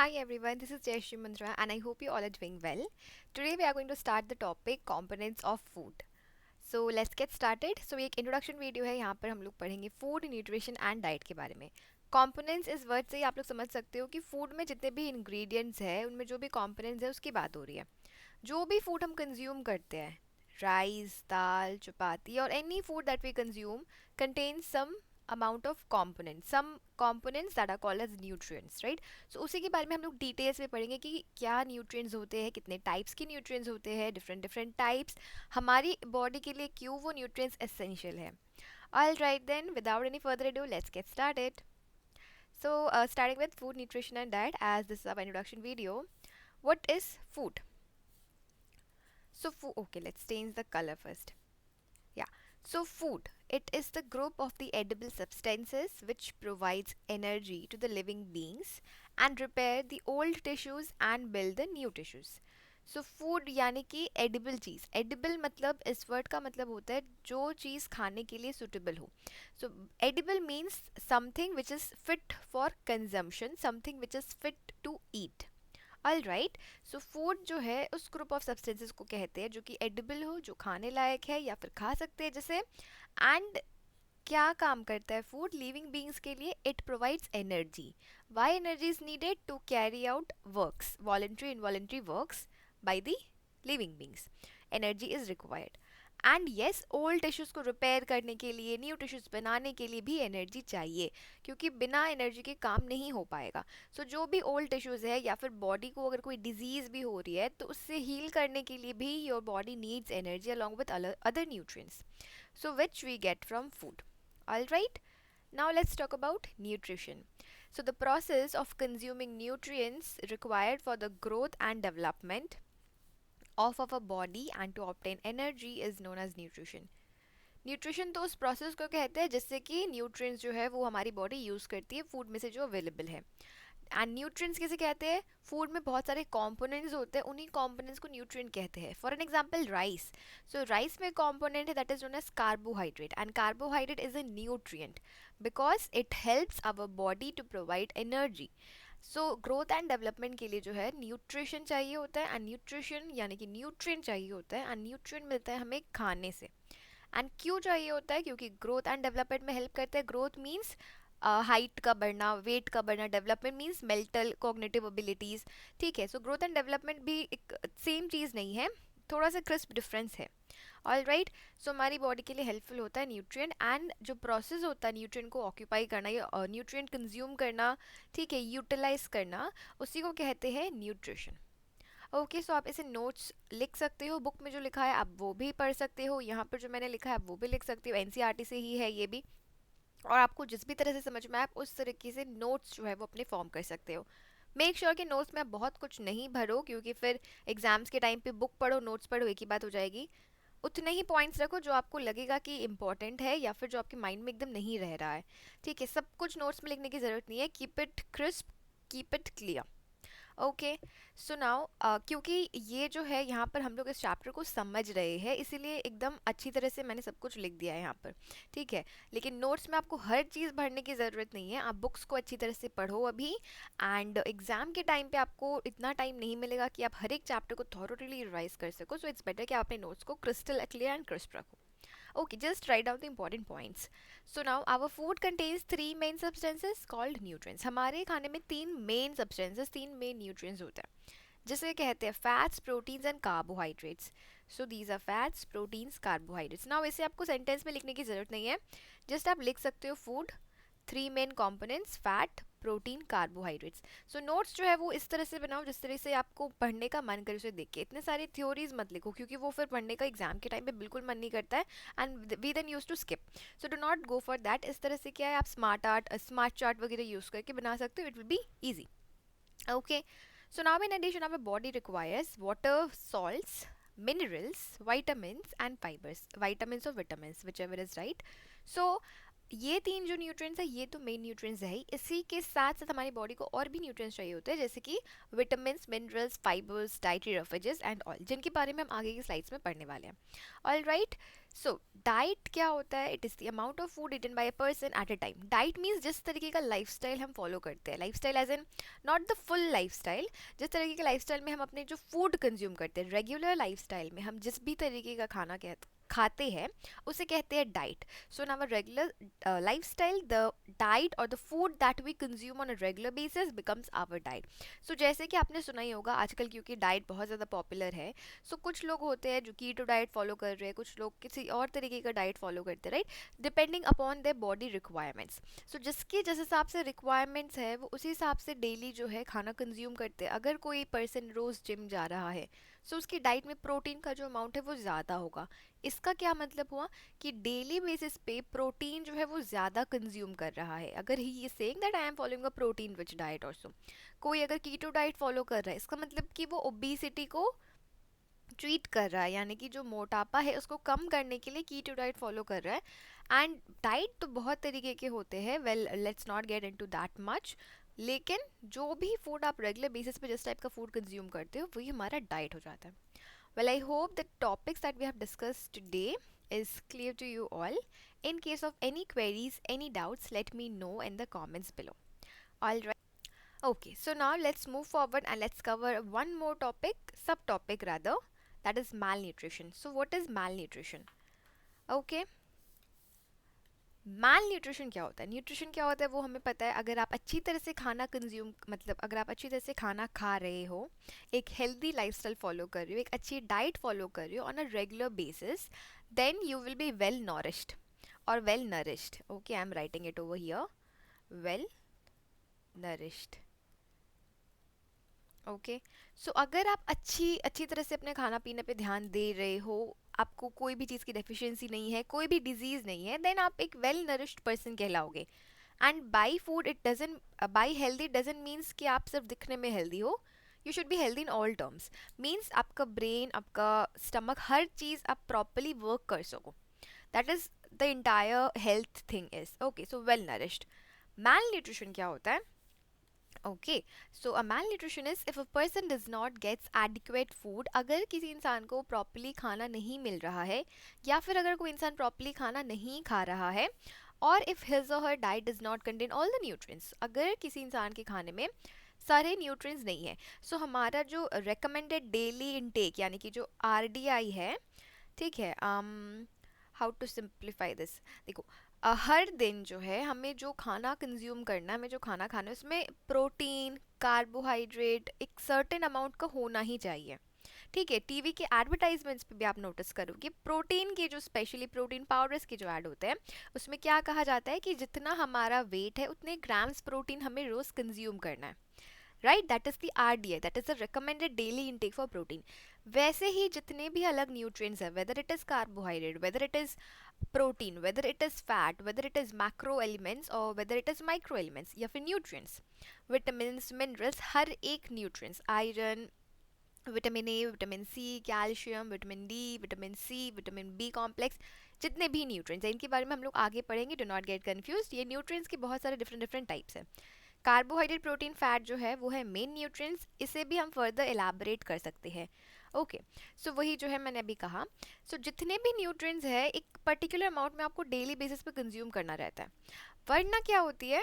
Hi everyone, this is Jayashree Mundra and I hope you all are doing well. Today we are going to start the topic components of food. So let's get started. So ये एक introduction video है, यहाँ पर हम लोग पढ़ेंगे food nutrition and diet के बारे में. कंपोनेंट्स इस वर्ड से ही आप लोग समझ सकते हो कि फूड में जितने भी इंग्रेडिएंट्स हैं उनमें जो भी कंपोनेंट्स है उसकी बात हो रही है. जो भी फूड हम कंज्यूम करते हैं, राइस, दाल, चपाती और any food that we consume contains some amount of components, some components that are called as nutrients, right? So उसी के बारे में हम लोग डिटेल्स में पढ़ेंगे कि क्या न्यूट्रिएंट्स होते हैं, कितने टाइप्स के न्यूट्रिएंट्स होते हैं, डिफरेंट डिफरेंट टाइप्स, हमारी बॉडी के लिए क्यों वो न्यूट्रिएंट्स एसेंशियल है. All right then, without any further ado, let's get started. So, starting with food, nutrition and diet, as this is our introduction video. What is food? So, okay, let's change the color first. Yeah. So food, it is the group of the edible substances which provides energy to the living beings and repair the old tissues and build the new tissues. So food यानी कि edible चीज़. Edible मतलब इस word का मतलब होता है जो चीज़ खाने के लिए suitable हो. So edible means something which is fit for consumption, something which is fit to eat. All right. So food जो है उस ग्रुप ऑफ सब्सटेंसेस को कहते हैं जो कि एडिबल हो, जो खाने लायक है या फिर खा सकते हैं जैसे. एंड क्या काम करता है फूड लिविंग बींग्स के लिए? It provides energy. Why energy is needed? To carry out works, voluntary involuntary works by the living beings. Energy is required. And yes, old tissues को रिपेयर करने के लिए, न्यू टिश्यूज़ बनाने के लिए भी एनर्जी चाहिए, क्योंकि बिना एनर्जी के काम नहीं हो पाएगा. सो जो भी ओल्ड टिश्यूज़ है या फिर बॉडी को अगर कोई डिजीज़ भी हो रही है तो उससे हील करने के लिए भी your body needs energy along with other nutrients, so which we get from food. All right. Now let's talk about nutrition. So the process of consuming nutrients required for the growth and development of our body and to obtain energy is known as nutrition. Nutrition तो उस process को कहते हैं जिससे कि nutrients जो है वो हमारी बॉडी यूज़ करती है फूड में से जो अवेलेबल है. एंड न्यूट्रिएंट्स किसे कहते हैं? फूड में बहुत सारे कंपोनेंट्स होते हैं, उन्हीं कंपोनेंट्स को न्यूट्रिएंट कहते हैं. For an example rice. So rice में कंपोनेंट है that is known as carbohydrate, and carbohydrate is a nutrient because it helps our body to provide energy. So growth and development के लिए जो है nutrition चाहिए होता है, एंड न्यूट्रिशन यानी कि न्यूट्रिएंट चाहिए होता है, एंड न्यूट्रिएंट मिलता है हमें खाने से. एंड क्यों चाहिए होता है? क्योंकि ग्रोथ एंड डेवलपमेंट में हेल्प करता है. ग्रोथ मीन्स हाइट का बढ़ना, वेट का बढ़ना. Development means mental cognitive abilities. ठीक है. सो ग्रोथ एंड डेवलपमेंट भी एक सेम चीज़ नहीं है, थोड़ा सा क्रिस्प डिफरेंस है. All right. सो हमारी बॉडी के लिए हेल्पफुल होता है न्यूट्रिएंट, एंड जो प्रोसेस होता है न्यूट्रिएंट को ऑक्यूपाई करना या न्यूट्रिएंट कंज्यूम करना, ठीक है, यूटिलाइज करना, उसी को कहते हैं न्यूट्रिशन. ओके. सो आप इसे नोट्स लिख सकते हो, बुक में जो लिखा है आप वो भी पढ़ सकते हो, यहाँ पर जो मैंने लिखा है आप वो भी लिख सकते हो. एनसीईआरटी से ही है ये भी, और आपको जिस भी तरह से समझ में आए आप उस तरीके से नोट्स जो है वो अपने फॉर्म कर सकते हो. मेक श्योर कि नोट्स में आप बहुत कुछ नहीं भरो, क्योंकि फिर एग्जाम्स के टाइम पे बुक पढ़ो नोट्स पढ़ो एक ही बात हो जाएगी. उतने ही पॉइंट्स रखो जो आपको लगेगा कि इंपॉर्टेंट है या फिर जो आपके माइंड में एकदम नहीं रह रहा है. ठीक है. सब कुछ नोट्स में लिखने की ज़रूरत नहीं है. Keep it crisp, keep it clear. Okay. So now क्योंकि ये जो है यहाँ पर हम लोग इस चैप्टर को समझ रहे हैं, इसीलिए एकदम अच्छी तरह से मैंने सब कुछ लिख दिया है यहाँ पर. ठीक है. लेकिन नोट्स में आपको हर चीज़ भरने की ज़रूरत नहीं है. आप बुक्स को अच्छी तरह से पढ़ो अभी, एंड एग्ज़ाम के टाइम पे आपको इतना टाइम नहीं मिलेगा कि आप हर एक चैप्टर को थॉरोली रिवाइज कर सको. सो इट्स बेटर कि आप अपने नोट्स को क्रिस्टल क्लियर एंड क्रिस्प रखो. Okay, just write down the important points. So now our food contains three main substances called nutrients. हमारे खाने में तीन main substances, तीन main nutrients होते हैं, जिसे कहते हैं fats, proteins and carbohydrates. So these are fats, proteins, carbohydrates. Now इसे आपको sentence में लिखने की ज़रूरत नहीं है, just आप लिख सकते हो food, three main components, fat, protein, carbohydrates. So notes जो है वो इस तरह से बनाओ जिस तरह से आपको पढ़ने का मन करे उसे देख के. इतने सारे थ्योरीज मत लिखो, क्योंकि वो फिर पढ़ने का एग्जाम के टाइम पे बिल्कुल मन नहीं करता है, and we then use to skip. So do not go for that. इस तरह से क्या है, आप स्मार्ट चार्ट वगैरह यूज़ करके बना सकते हो. It will be easy. Okay. So now in addition our body requires water, salts, minerals, vitamins and fibers, vitamins or vitamins, whichever is right. So ये तीन जो न्यूट्रिएंट्स है ये तो मेन न्यूट्रिएंट्स है ही, इसी के साथ साथ हमारी बॉडी को और भी न्यूट्रिएंट्स चाहिए होते हैं, जैसे कि vitamin, minerals, fibres, dietary roughages and oil, जिनके बारे में हम आगे की स्लाइड्स में पढ़ने वाले हैं। All right. सो डाइट क्या होता है? It is the amount of food eaten by a person at a time. Diet means जिस तरीके का लाइफस्टाइल हम फॉलो करते हैं, lifestyle as in not the full lifestyle, जिस तरीके के लाइफस्टाइल में हम अपने जो फूड कंज्यूम करते हैं, रेगुलर लाइफस्टाइल में हम जिस भी तरीके का खाना खाते हैं उसे कहते हैं diet. So in our regular lifestyle, the diet or the food that we consume on a regular basis becomes our diet. So जैसे कि आपने सुना ही होगा आजकल, क्योंकि डाइट बहुत ज़्यादा पॉपुलर है, सो कुछ लोग होते हैं जो कीटो डाइट फॉलो कर रहे हैं, कुछ लोग किसी और तरीके का डाइट फॉलो करते हैं, right, depending upon their body requirements. So जिसके जिस हिसाब से रिक्वायरमेंट्स है वो उसी हिसाब से डेली जो है खाना कंज्यूम करते हैं। अगर कोई पर्सन रोज़ जिम जा रहा है, सो उसकी डाइट में प्रोटीन का जो अमाउंट है वो ज़्यादा होगा। इसका क्या मतलब हुआ कि डेली बेसिस पे प्रोटीन जो है वो ज़्यादा कंज्यूम कर रहा है। अगर he is saying that I am following a protein rich diet also, कोई अगर कीटो डाइट फॉलो कर रहा है, इसका मतलब कि वो ओबेसिटी को ट्रीट कर रहा है, यानी कि जो मोटापा है उसको कम करने के लिए कीटो डाइट फॉलो कर रहा है। एंड डाइट तो बहुत तरीके के होते हैं, well let's not get into that much, लेकिन जो भी फूड आप रेगुलर बेसिस पे जिस टाइप का फूड कंज्यूम करते हो वही हमारा डाइट हो जाता है। Well, I hope the topics that we have discussed today is clear to you all. In case of any queries, any doubts, let me know in the comments below. All right. Okay, so now let's move forward and let's cover one more topic, subtopic rather, that is malnutrition. So, what is malnutrition? Okay. Mall nutrition क्या होता है? Nutrition क्या होता है वो हमें पता है। अगर आप अच्छी तरह से खाना कंज्यूम, मतलब अगर आप अच्छी तरह से खाना खा रहे हो, एक हेल्दी लाइफस्टाइल फॉलो कर रहे हो, एक अच्छी डाइट फॉलो कर रहे हो on a regular basis, then you will be well nourished और well nourished. Okay, I am writing it over here, well nourished. Okay, so अगर आप अच्छी अच्छी तरह से अपने खाना पीने पे ध्यान दे रहे हो, आपको कोई भी चीज़ की डेफिशिएंसी नहीं है, कोई भी डिजीज़ नहीं है, देन आप एक वेल नरिश्ड पर्सन कहलाओगे। And by food it doesn't by healthy doesn't means कि आप सिर्फ दिखने में हेल्दी हो, you should be healthy in all terms. Means आपका ब्रेन, आपका स्टमक, हर चीज़ आप प्रॉपरली वर्क कर सको, that is the entire health thing is. Okay, so well nourished. Malnutrition क्या होता है? Okay, so a malnutrition is if a person does not gets adequate food, अगर किसी इंसान को प्रॉपरली खाना नहीं मिल रहा है, या फिर अगर कोई इंसान प्रॉपरली खाना नहीं खा रहा है, और if his or her diet does not contain all the nutrients, अगर किसी इंसान के खाने में सारे न्यूट्रिएंट्स नहीं है, सो हमारा जो recommended डेली इनटेक यानी कि जो RDI है, ठीक है, हाउ टू सिंप्लीफाई दिस, देखो, हर दिन जो है हमें जो खाना कंज्यूम करना है, हमें जो खाना खाना है, उसमें प्रोटीन, कार्बोहाइड्रेट एक सर्टेन अमाउंट का होना ही चाहिए। ठीक है, टीवी के एडवर्टाइजमेंट्स पे भी आप नोटिस करोगे प्रोटीन के जो, स्पेशली प्रोटीन पाउडर्स के जो ऐड होते हैं, उसमें क्या कहा जाता है कि जितना हमारा वेट है उतने ग्राम्स प्रोटीन हमें रोज कंज्यूम करना है, right, that is the RDI, that is the recommended daily intake for protein. वैसे ही जितने भी अलग न्यूट्रिएंट्स है, whether it is carbohydrate, whether it is protein, whether it is fat, whether it is macro elements और whether it is micro elements या फिर nutrients, vitamin, minerals, हर एक nutrients, iron, vitamin A, vitamin C, calcium, vitamin D, vitamin C, vitamin B complex, जितने भी nutrients हैं इनके बारे में हम लोग आगे पढ़ेंगे, डू नॉट गेट कंफ्यूज। ये न्यूट्रिएंट्स के बहुत सारे डिफरेंट डिफरेंट टाइप्स हैं। कार्बोहाइड्रेट, प्रोटीन, फैट जो है वो है मेन न्यूट्रिएंट्स, इसे भी हम फर्दर एलाबरेट कर सकते हैं। ओके, सो वही जो है मैंने अभी कहा, सो जितने भी न्यूट्रिएंट्स है एक पर्टिकुलर अमाउंट में आपको डेली बेसिस पे कंज्यूम करना रहता है, वरना क्या होती है,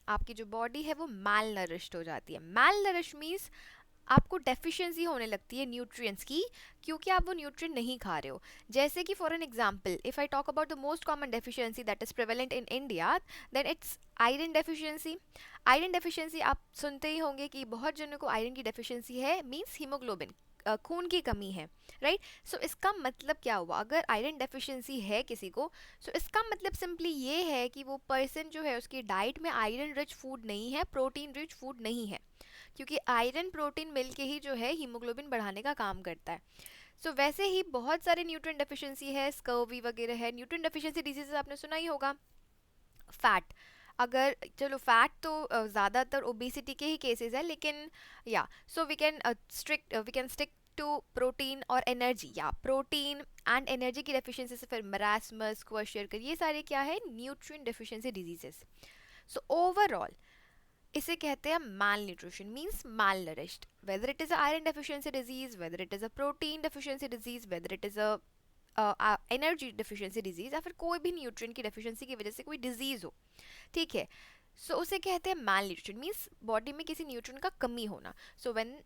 आपकी जो बॉडी है वो मैल नरिश्ड हो जाती है। मैल नरिश मीन्स आपको डेफिशिएंसी होने लगती है न्यूट्रिएंट्स की, क्योंकि आप वो न्यूट्रिएंट नहीं खा रहे हो। जैसे कि for an example, if I talk about the most common deficiency that is prevalent in India, then it's iron deficiency. Iron deficiency आप सुनते ही होंगे कि बहुत जनों को आयरन की डेफिशिएंसी है, मींस हीमोग्लोबिन, खून की कमी है, राइट। सो इसका मतलब क्या हुआ, अगर आयरन डेफिशिएंसी है किसी को, सो इसका मतलब सिंपली ये है कि वो पर्सन जो है उसकी डाइट में आयरन रिच फूड नहीं है, प्रोटीन रिच फूड नहीं है, क्योंकि आयरन प्रोटीन मिल के ही जो है हीमोग्लोबिन बढ़ाने का काम करता है। सो वैसे ही बहुत सारे न्यूट्रिएंट डेफिशिएंसी है, स्कर्वी वगैरह है। न्यूट्रिएंट डेफिशिएंसी डिजीजेस आपने सुना ही होगा। फैट, अगर चलो फैट तो ज़्यादातर ओबेसिटी के ही केसेस है, लेकिन या so we can stick to protein और एनर्जी, या प्रोटीन एंड एनर्जी की डेफिशिएंसी से फिर मरासमस, क्वेश्चर, ये सारे क्या है, nutrient deficiency diseases. So overall इसे कहते हैं malnutrition, means malnourished, whether it is a iron deficiency disease, whether it is a protein deficiency disease, whether it is a energy deficiency disease, या फिर कोई भी nutrient की deficiency की वजह से कोई डिजीज हो. ठीक है. सो उसे कहते हैं माल न्यूट्रिशन, मीन्स बॉडी में किसी न्यूट्रिएंट का कमी होना. सो व्हेन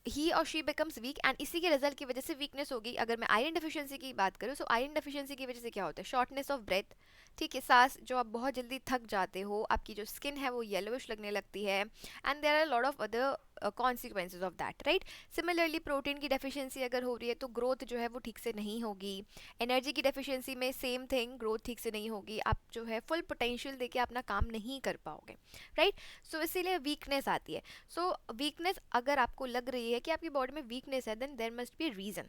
ही और शी बिकम्स वीक, एंड इसी के रिजल्ट की वजह से वीकनेस होगी. अगर मैं आयरन डेफिशिएंसी की बात करूँ, सो आयरन डेफिशिएंसी की वजह से क्या होता है, शॉर्टनेस ऑफ ब्रेथ. ठीक है, सांस जो आप बहुत जल्दी थक जाते हो, आपकी जो स्किन है वो येलोइश लगने लगती है, and there are lot of other consequences of that, right. Similarly protein की डेफिशिएंसी अगर हो रही है तो ग्रोथ जो है वो ठीक से नहीं होगी. एनर्जी की डेफिशिएंसी में सेम थिंग, ग्रोथ ठीक से नहीं होगी, आप जो है फुल पोटेंशियल देके अपना काम नहीं कर पाओगे, राइट. सो इसीलिए वीकनेस आती है. सो वीकनेस अगर आपको लग रही है कि आपकी बॉडी में वीकनेस है, then there must be reason.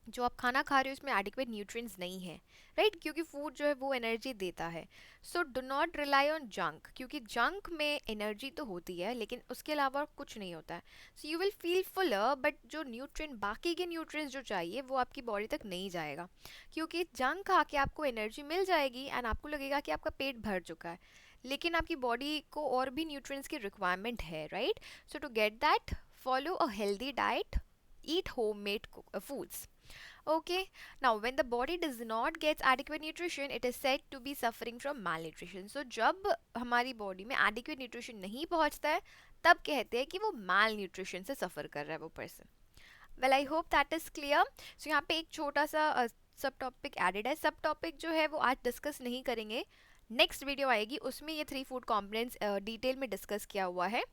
जो आप खाना खा रहे हो उसमें एडिक्वेट न्यूट्रिएंट्स नहीं है, राइट, क्योंकि फूड जो है वो एनर्जी देता है. सो do not rely on junk, क्योंकि जंक में एनर्जी तो होती है लेकिन उसके अलावा कुछ नहीं होता है. So you will feel Fuller, but जो न्यूट्रिएंट, बाकी के न्यूट्रिएंट्स जो चाहिए वो आपकी बॉडी तक नहीं जाएगा, क्योंकि जंक खा के आपको एनर्जी मिल जाएगी एंड आपको लगेगा कि आपका पेट भर चुका है, लेकिन आपकी बॉडी को और भी न्यूट्रिएंट्स की रिक्वायरमेंट है, right. So to get that, follow a healthy diet, eat homemade foods. Okay, now when the body does not get adequate nutrition, it is said to be suffering from malnutrition. So जब हमारी body में adequate nutrition नहीं पहुंचता है, तब कहते हैं कि वो malnutrition से सफ़र कर रहा है वो person. Well I hope that is clear. So यहाँ पे एक छोटा सा सब टॉपिक एडेड है. सब टॉपिक जो है वो आज डिस्कस नहीं करेंगे, नेक्स्ट वीडियो आएगी उसमें ये 3 फूड कॉम्पोनेंट्स डिटेल में डिस्कस किया हुआ है.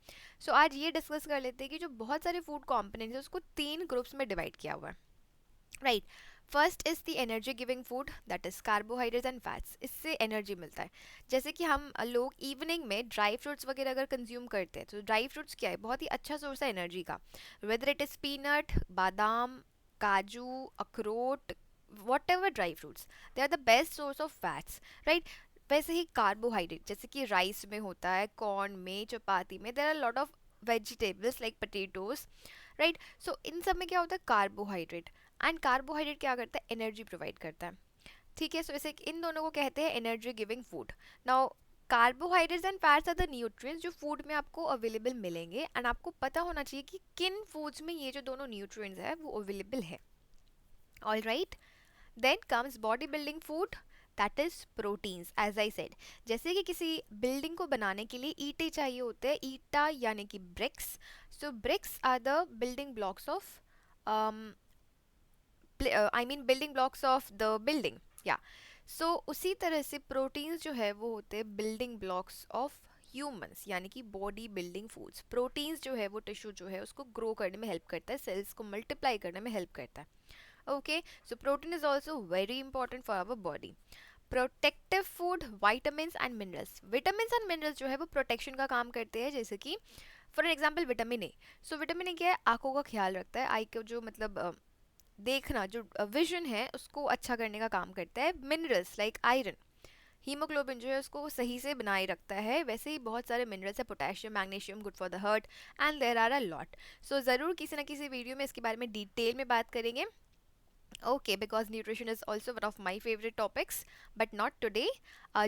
सो आज ये डिस्कस कर लेते हैं कि जो बहुत सारे फूड कॉम्पोनेंट्स हैं उसको 3 ग्रुप्स में डिवाइड किया हुआ है, right. First is the energy giving food, that is carbohydrates and fats. इससे एनर्जी मिलता है. जैसे कि हम लोग इवनिंग में ड्राई फ्रूट्स वगैरह अगर कंज्यूम करते हैं, तो ड्राई फ्रूट्स क्या है, बहुत ही अच्छा सोर्स है एनर्जी का. वेदर इट इज पीनट, बादाम, काजू, अखरोट, whatever dry fruits, they are the best source of fats, right. वैसे ही कार्बोहाइड्रेट जैसे कि राइस में होता है, कॉर्न में, चपाती में, there are lot of vegetables like potatoes, right. So इन सब में क्या होता है, कार्बोहाइड्रेट. एंड कार्बोहाइड्रेट क्या करता है, एनर्जी प्रोवाइड करता है. ठीक है. सो इसे इन दोनों को कहते हैं energy giving food. Now carbohydrates and fats are the nutrients जो फूड में आपको अवेलेबल मिलेंगे, एंड आपको पता होना चाहिए कि किन फूड्स में ये जो दोनों न्यूट्रिएंट्स है वो अवेलेबल है. All right. Then comes body building food, that is proteins. As I said, जैसे कि किसी बिल्डिंग को बनाने के लिए ईंटें चाहिए होते हैं, ईटा यानी कि bricks. So bricks are the building blocks of I mean building blocks of the building, yeah. So उसी तरह से प्रोटीन्स जो है वो होते हैं बिल्डिंग ब्लॉक्स ऑफ ह्यूमंस, यानी कि बॉडी बिल्डिंग फूड्स. प्रोटीन्स जो है वो टिश्यू जो है उसको ग्रो करने में हेल्प करता है, सेल्स को मल्टीप्लाई करने में हेल्प करता है. Okay. So protein is also very important for our body. Protective food, vitamins and minerals. Vitamins and minerals जो है वो प्रोटेक्शन का काम करते हैं, जैसे कि for example vitamin A. So vitamin A क्या है, आंखों का ख्याल रखता है, आई को जो मतलब देखना, जो विजन है उसको अच्छा करने का काम करता है. मिनरल्स लाइक आयरन, हीमोग्लोबिन जो है उसको सही से बनाए रखता है. वैसे ही बहुत सारे मिनरल्स है, potassium, magnesium, good for the heart, and there are a lot. So ज़रूर किसी ना किसी वीडियो में इसके बारे में डिटेल में बात करेंगे. Okay, because nutrition is also one of my favourite topics, but not today.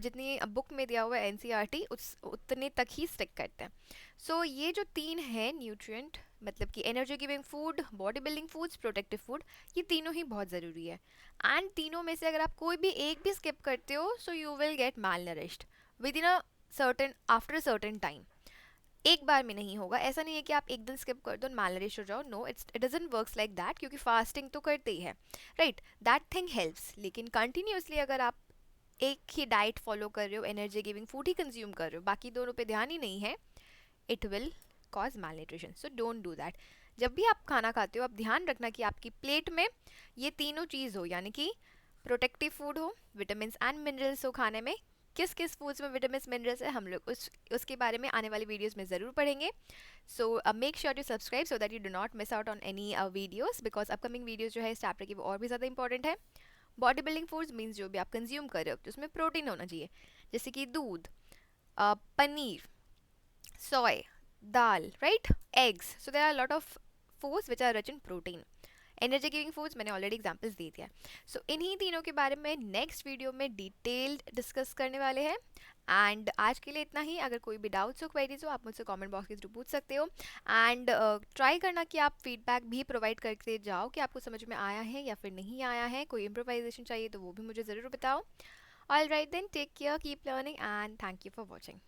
जितनी बुक में दिया हुआ है एनसीईआरटी उतने तक ही स्टिक करते हैं. सो ये जो 3 हैं न्यूट्रिएंट, मतलब कि energy giving food, body building foods, protective food, ये तीनों ही बहुत ज़रूरी है. एंड तीनों में से अगर आप कोई भी एक भी स्किप करते हो, so you will get mall nourished with in a certain after a certain time. एक बार में नहीं होगा. ऐसा नहीं है कि आप एक दिन स्किप कर दो माल नरिश हो जाओ. No, it doesn't works like that, क्योंकि फास्टिंग तो करते ही है, राइट. दैट थिंग हेल्प्स, लेकिन कंटिन्यूसली अगर आप एक ही डाइट फॉलो कर रहे हो, एनर्जी गिविंग फूड ही कंज्यूम कर रहे हो, बाकी दोनों पे ध्यान ही नहीं है, it will cause mall nutrition. So don't do that. जब भी आप खाना खाते हो, आप ध्यान रखना कि आपकी प्लेट में ये तीनों चीज़ हो, यानी कि प्रोटेक्टिव फूड हो, विटामिन एंड मिनरल्स हो. खाने में किस किस फूड्स में विटामिन मिनरल्स है, हम लोग उसके बारे में आने वाली वीडियोस में ज़रूर पढ़ेंगे. So make sure to subscribe so that you do not miss out on any videos, because upcoming videos जो है इस चैप्टर की वो और भी ज़्यादा इंपॉर्टेंट है. बॉडी बिल्डिंग फूड्स मीन्स जो भी आप कंज्यूम कर रहे हो तो उसमें प्रोटीन होना चाहिए, जैसे कि दूध, paneer, soy, dal, right? Eggs. So there are a lot of foods which are rich in protein. Energy giving foods मैंने ऑलरेडी एग्जांपल्स दे दिया है। सो इन्हीं तीनों के बारे में नेक्स्ट वीडियो में डिटेल्ड डिस्कस करने वाले हैं। एंड आज के लिए इतना ही। अगर कोई भी डाउट्स हो, क्वेरीज हो, आप मुझसे कमेंट बॉक्स के थ्रू पूछ सकते हो। एंड ट्राई करना कि आप फीडबैक भी प्रोवाइड करते जाओ कि आपको समझ में आया है या फिर नहीं आया है। कोई इम्प्रोवाइजेशन चाहिए तो वो भी मुझे ज़रूर बताओ। All right then, take care, keep learning and thank you for watching.